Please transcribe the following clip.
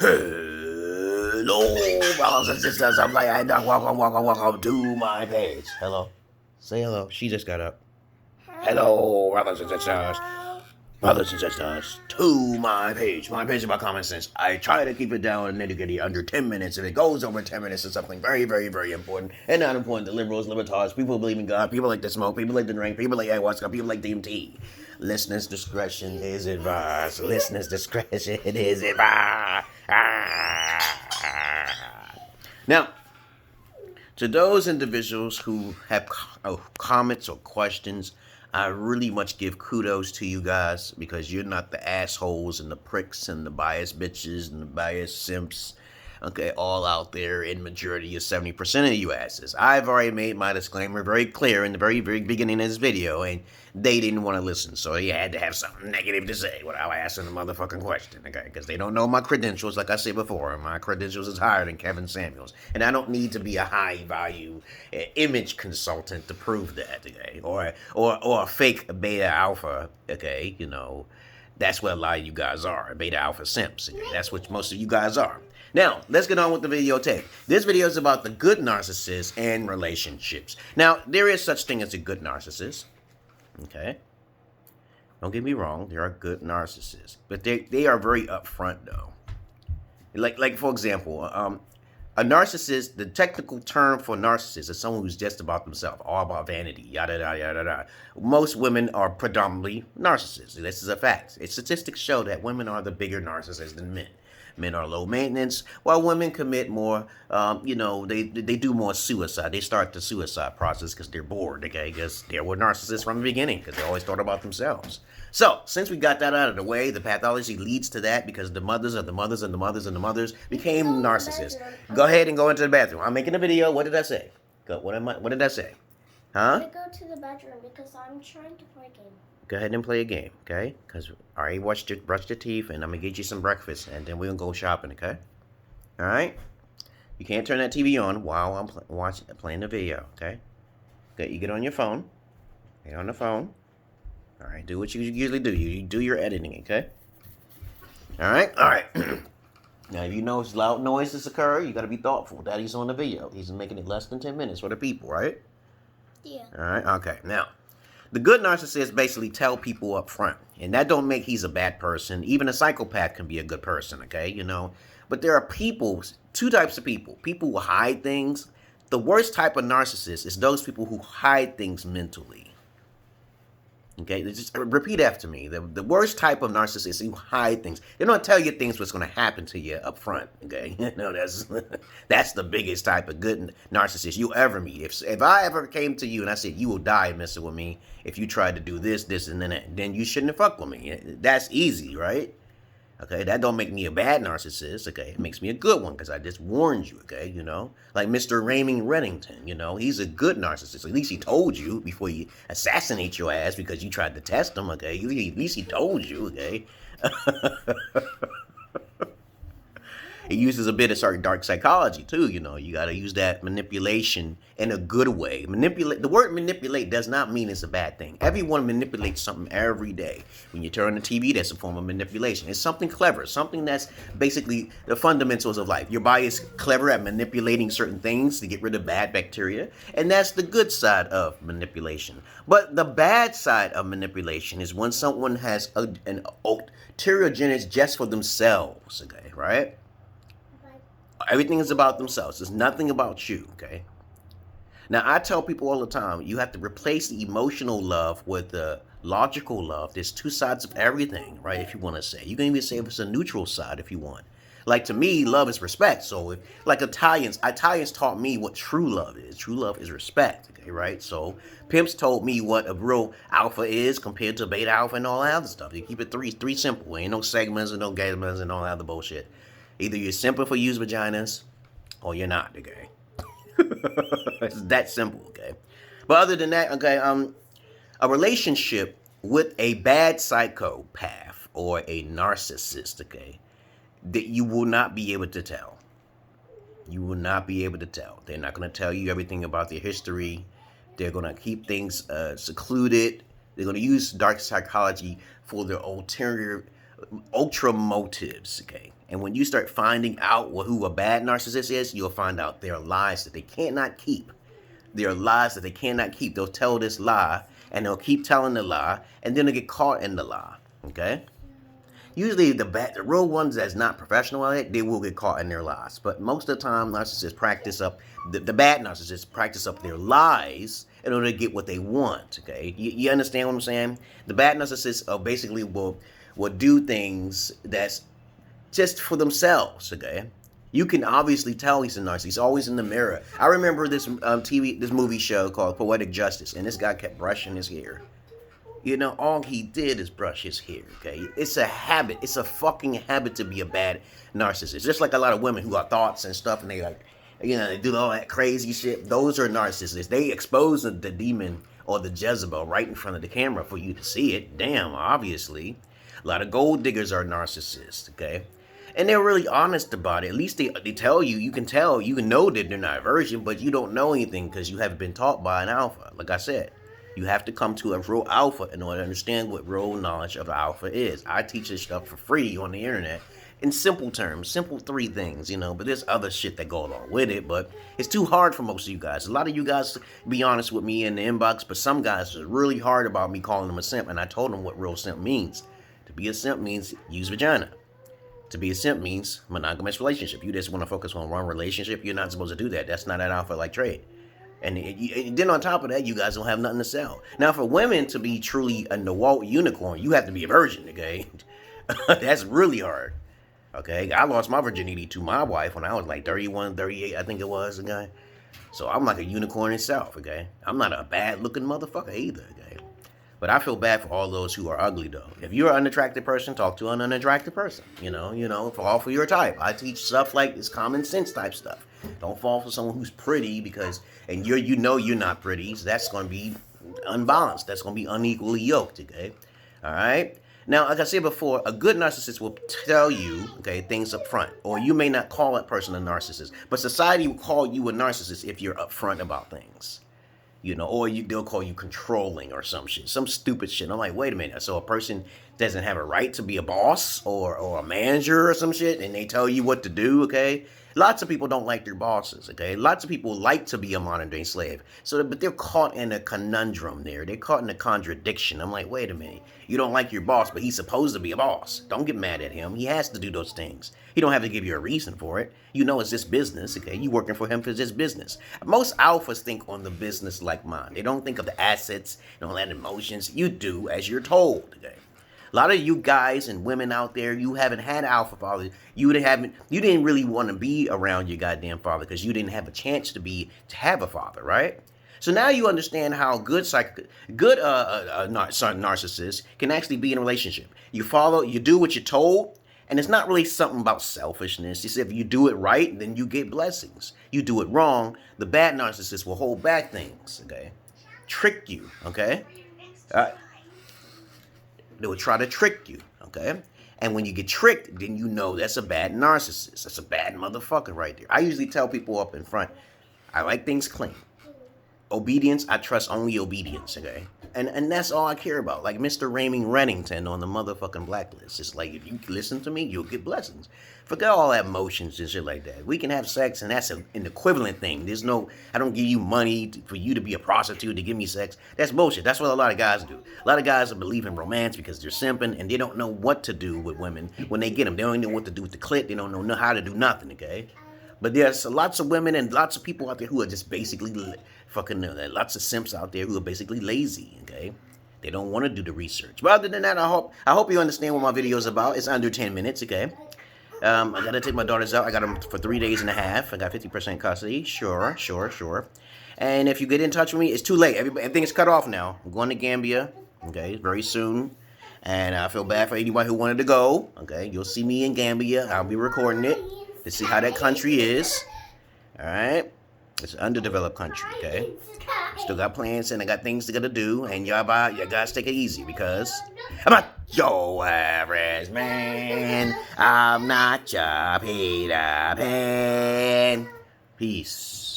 Hello, brothers and sisters. I'm like, welcome to my page. Hello. Say hello. She just got up. Hello, brothers and sisters. Brothers and sisters, to my page. My page is about common sense. I try to keep it down nitty-gritty under 10 minutes. If it goes over 10 minutes, it's something very, very, very important. And not important to liberals, libertards, people who believe in God, people like to smoke, people like to drink, people like ayahuasca, people like DMT. Listeners' discretion is advised. Listeners' discretion is advised. Now, to those individuals who have comments or questions, I really much give kudos to you guys because you're not the assholes and the pricks and the biased bitches and the biased simps, okay, all out there in majority of 70% of you asses. I've already made my disclaimer very clear in the very, very beginning of this video, and they didn't want to listen, so you had to have something negative to say without asking the motherfucking question, okay, because they don't know my credentials, like I said before. My credentials is higher than Kevin Samuels, and I don't need to be a high-value image consultant to prove that, okay, or a fake beta alpha, okay, you know, that's what a lot of you guys are, beta alpha simps, okay? That's what most of you guys are. Now, let's get on with the videotape. This video is about the good narcissist and relationships. Now, there is such thing as a good narcissist. Okay, don't get me wrong, there are good narcissists, but they are very upfront though. Like for example, a narcissist, the technical term for narcissist is someone who's just about themselves, all about vanity, yada yada yada yada. Most women are predominantly narcissists. This is a fact. Statistics show that women are the bigger narcissists than men. Men are low maintenance, while women commit more, you know, they do more suicide. They start the suicide process because they're bored, okay? Because they were narcissists from the beginning because they always thought about themselves. So, since we got that out of the way, the pathology leads to that because the mothers of the mothers and the mothers and the mothers became narcissists. Go ahead and go into the bathroom. I'm making a video. What did I say? What did I say? Huh? I'm gonna go to the bedroom because I'm trying to play a game. Go ahead and play a game, okay? Because I already brushed your teeth, and I'm going to get you some breakfast, and then we're going to go shopping, okay? All right? You can't turn that TV on while I'm playing the video, okay? Okay, you get on your phone. Get on the phone. All right, do what you usually do. You do your editing, okay? All right? All right. Now, if you notice loud noises occur, you got to be thoughtful. Daddy's on the video. He's making it less than 10 minutes for the people, right? Yeah. All right, okay. Now, the good narcissist basically tell people up front, and that don't make he's a bad person. Even a psychopath can be a good person, okay, you know. But there are people, two types of people. People who hide things. The worst type of narcissist is those people who hide things mentally. Okay, just repeat after me. The worst type of narcissist is who hide things. They don't tell you things what's going to happen to you up front. Okay, no, that's the biggest type of good narcissist you'll ever meet. If I ever came to you and I said you will die messing with me if you tried to do this, and then you shouldn't have fucked with me. That's easy, right? Okay, that don't make me a bad narcissist, okay? It makes me a good one because I just warned you, okay, you know? Like Mr. Raymond Reddington, you know? He's a good narcissist. At least he told you before he assassinate your ass because you tried to test him, okay? At least he told you, okay? It uses a bit of certain dark psychology too, you know. You got to use that manipulation in a good way. The word manipulate does not mean it's a bad thing. Everyone manipulates something every day. When you turn on the TV, that's a form of manipulation. It's something clever, something that's basically the fundamentals of life. Your body is clever at manipulating certain things to get rid of bad bacteria, and that's the good side of manipulation. But the bad side of manipulation is when someone has an ulterior just for themselves, okay, right? Everything is about themselves. It's nothing about you, okay? Now, I tell people all the time, you have to replace the emotional love with the logical love. There's two sides of everything, right, if you want to say. You can even say it's a neutral side if you want. Like, to me, love is respect. So, like Italians taught me what true love is. True love is respect, okay, right? So, pimps told me what a real alpha is compared to beta alpha and all that other stuff. You keep it three simple. Ain't no segments and no gamers and all that other bullshit. Either you're simple for used vaginas, or you're not, okay? It's that simple, okay? But other than that, okay, a relationship with a bad psychopath or a narcissist, okay, that you will not be able to tell. You will not be able to tell. They're not going to tell you everything about their history. They're going to keep things secluded. They're going to use dark psychology for their ultra motives, okay? And when you start finding out who a bad narcissist is, you'll find out there are lies that they cannot keep. There are lies that they cannot keep. They'll tell this lie, and they'll keep telling the lie, and then they'll get caught in the lie. Okay? Usually the real ones that's not professional at it, they will get caught in their lies. But most of the time, narcissists practice up, the bad narcissists practice up their lies in order to get what they want. Okay? You understand what I'm saying? The bad narcissists basically will do things that's just for themselves. Okay? You can obviously tell he's a narcissist. He's always in the mirror. I remember this this movie show called Poetic Justice, and this guy kept brushing his hair. You know, all he did is brush his hair, okay? It's a habit. It's a fucking habit to be a bad narcissist. Just like a lot of women who got thoughts and stuff, and they like, you know, they do all that crazy shit. Those are narcissists. They expose the demon or the Jezebel right in front of the camera for you to see it. Damn, obviously. A lot of gold diggers are narcissists, okay? And they're really honest about it. At least they tell you, you can know that they're not a virgin, but you don't know anything because you haven't been taught by an alpha. Like I said, you have to come to a real alpha in order to understand what real knowledge of the alpha is. I teach this stuff for free on the internet in simple terms, simple 3 things, you know, but there's other shit that go along with it, but it's too hard for most of you guys. A lot of you guys be honest with me in the inbox, but some guys are really hard about me calling them a simp, and I told them what real simp means. To be a simp means use vagina. To be a simp means monogamous relationship. You just want to focus on one relationship. You're not supposed to do that. That's not an alpha-like trait. And then on top of that, you guys don't have nothing to sell. Now, for women to be truly a DeWalt unicorn, you have to be a virgin, okay? That's really hard, okay? I lost my virginity to my wife when I was like 31, 38, I think it was, okay? So I'm like a unicorn itself, okay? I'm not a bad-looking motherfucker either, okay? But I feel bad for all those who are ugly, though. If you're an unattractive person, talk to an unattractive person. You know, fall for your type. I teach stuff like this common sense type stuff. Don't fall for someone who's pretty and you know you're not pretty. So that's going to be unbalanced. That's going to be unequally yoked, okay? All right? Now, like I said before, a good narcissist will tell you, okay, things up front. Or you may not call that person a narcissist. But society will call you a narcissist if you're upfront about things. You know, or they'll call you controlling or some shit, some stupid shit. I'm like, wait a minute. So a person doesn't have a right to be a boss or a manager or some shit, and they tell you what to do, okay? Lots of people don't like their bosses, okay? Lots of people like to be a modern-day slave. But they're caught in a conundrum there. They're caught in a contradiction. I'm like, wait a minute. You don't like your boss, but he's supposed to be a boss. Don't get mad at him. He has to do those things. He don't have to give you a reason for it. You know it's his business, okay? You working for him for his business. Most alphas think on the business like mine. They don't think of the assets and all that emotions. You do as you're told, okay? A lot of you guys and women out there, you haven't had alpha father. You didn't really want to be around your goddamn father because you didn't have a chance to have a father, right? So now you understand how good narcissists can actually be in a relationship. You do what you're told, and it's not really something about selfishness. It's if you do it right, then you get blessings. You do it wrong, the bad narcissist will hold back things, okay? Trick you, okay? They will try to trick you, okay? And when you get tricked, then you know that's a bad narcissist. That's a bad motherfucker right there. I usually tell people up in front, I like things clean. Obedience, I trust only obedience, okay? And that's all I care about. Like Mr. Raymond Reddington on the motherfucking blacklist. It's like, if you listen to me, you'll get blessings. Forget all that emotions and shit like that. We can have sex, and that's an equivalent thing. I don't give you money for you to be a prostitute to give me sex. That's bullshit. That's what a lot of guys do. A lot of guys believe in romance because they're simping, and they don't know what to do with women when they get them. They don't know what to do with the clit. They don't know how to do nothing, okay? But there's lots of women and lots of people out there who are just basically lots of simps out there who are basically lazy, okay? They don't want to do the research. But other than that, I hope you understand what my video is about. It's under 10 minutes, okay? I got to take my daughters out. I got them for 3 days and a half. I got 50% custody. Sure. And if you get in touch with me, it's too late. Everything is cut off now. I'm going to Gambia, okay, very soon. And I feel bad for anybody who wanted to go, okay? You'll see me in Gambia. I'll be recording it to see how that country is, all right? It's an underdeveloped country, okay? Still got plans and I got things to gotta do, and y'all guys take it easy because I'm not your average man. I'm not your Peter Pan. Peace.